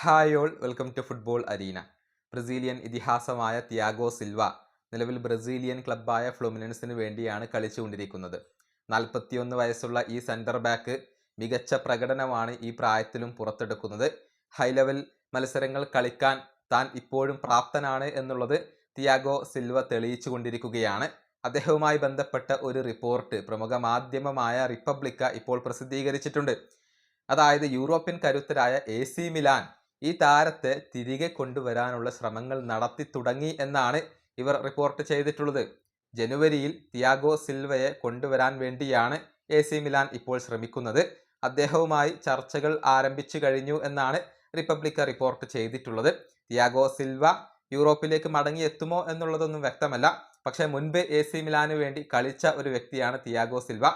Hi all welcome to football arena. Brazilian ഇതിഹാസമായ Thiago Silva നിലവിൽ Brazilian ക്ലബ്ബായ ഫ്ലുമിനൻസിന് വേണ്ടിയാണ് കളിച്ചുകൊണ്ടിരിക്കുന്നത്. 41 വയസ്സുള്ള ഈ സെൻറ്റർ ബാക്ക് മികച്ച പ്രകടനമാണ് ഈ പ്രായത്തിലും പുറത്തെടുക്കുന്നത്. ഹൈ ലെവൽ മത്സരങ്ങൾ കളിക്കാൻ താൻ ഇപ്പോഴും പ്രാപ്തനാണ് എന്നുള്ളത് തിയാഗോ സിൽവ തെളിയിച്ചു കൊണ്ടിരിക്കുകയാണ്. അദ്ദേഹവുമായി ബന്ധപ്പെട്ട ഒരു റിപ്പോർട്ട് പ്രമുഖ മാധ്യമമായ റിപ്പബ്ലിക്ക ഇപ്പോൾ പ്രസിദ്ധീകരിച്ചിട്ടുണ്ട്. അതായത് യൂറോപ്യൻ കരുത്തരായ AC മിലാൻ ഈ താരത്തെ തിരികെ കൊണ്ടുവരാനുള്ള ശ്രമങ്ങൾ നടത്തി തുടങ്ങി എന്നാണ് ഇവർ റിപ്പോർട്ട് ചെയ്തിട്ടുള്ളത്. ജനുവരിയിൽ തിയാഗോ സിൽവയെ കൊണ്ടുവരാൻ വേണ്ടിയാണ് AC മിലാൻ ഇപ്പോൾ ശ്രമിക്കുന്നത്. അദ്ദേഹവുമായി ചർച്ചകൾ ആരംഭിച്ചു കഴിഞ്ഞു എന്നാണ് റിപ്പബ്ലിക്ക റിപ്പോർട്ട് ചെയ്തിട്ടുള്ളത്. തിയാഗോ സിൽവ യൂറോപ്പിലേക്ക് മടങ്ങിയെത്തുമോ എന്നുള്ളതൊന്നും വ്യക്തമല്ല. പക്ഷേ മുൻപ് AC മിലാന് വേണ്ടി കളിച്ച ഒരു വ്യക്തിയാണ് തിയാഗോ സിൽവ.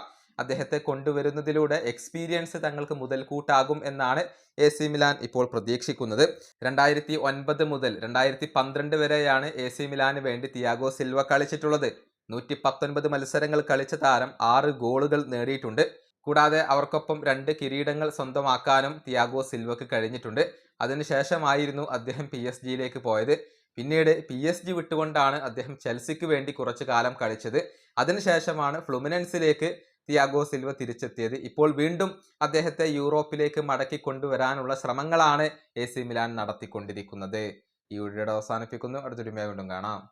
അദ്ദേഹത്തെ കൊണ്ടുവരുന്നതിലൂടെ എക്സ്പീരിയൻസ് തങ്ങൾക്ക് മുതൽക്കൂട്ടാകും എന്നാണ് AC മിലാൻ ഇപ്പോൾ പ്രതീക്ഷിക്കുന്നത്. 2009 മുതൽ 2012 വരെയാണ് AC മിലാന് വേണ്ടി തിയാഗോ സിൽവ കളിച്ചിട്ടുള്ളത്. 119 മത്സരങ്ങൾ കളിച്ച താരം 6 ഗോളുകൾ നേടിയിട്ടുണ്ട്. കൂടാതെ അവർക്കൊപ്പം 2 കിരീടങ്ങൾ സ്വന്തമാക്കാനും തിയാഗോ സിൽവക്ക് കഴിഞ്ഞിട്ടുണ്ട്. അതിനുശേഷമായിരുന്നു അദ്ദേഹം PSG പോയത്. പിന്നീട് PSG വിട്ടുകൊണ്ടാണ് അദ്ദേഹം ചെൽസിക്ക് വേണ്ടി കുറച്ചു കാലം കളിച്ചത്. അതിനുശേഷമാണ് ഫ്ലുമിനൻസിലേക്ക് തിയാഗോ സിൽവ തിരിച്ചെത്തിയത്. ഇപ്പോൾ വീണ്ടും അദ്ദേഹത്തെ യൂറോപ്പിലേക്ക് മടക്കി കൊണ്ടുവരാനുള്ള ശ്രമങ്ങളാണ് AC മിലാൻ നടത്തിക്കൊണ്ടിരിക്കുന്നത്. ഈ വീഡിയോയുടെ അവസാനിപ്പിക്കുന്നു. അടുത്തൊരു വീണ്ടും കാണാം.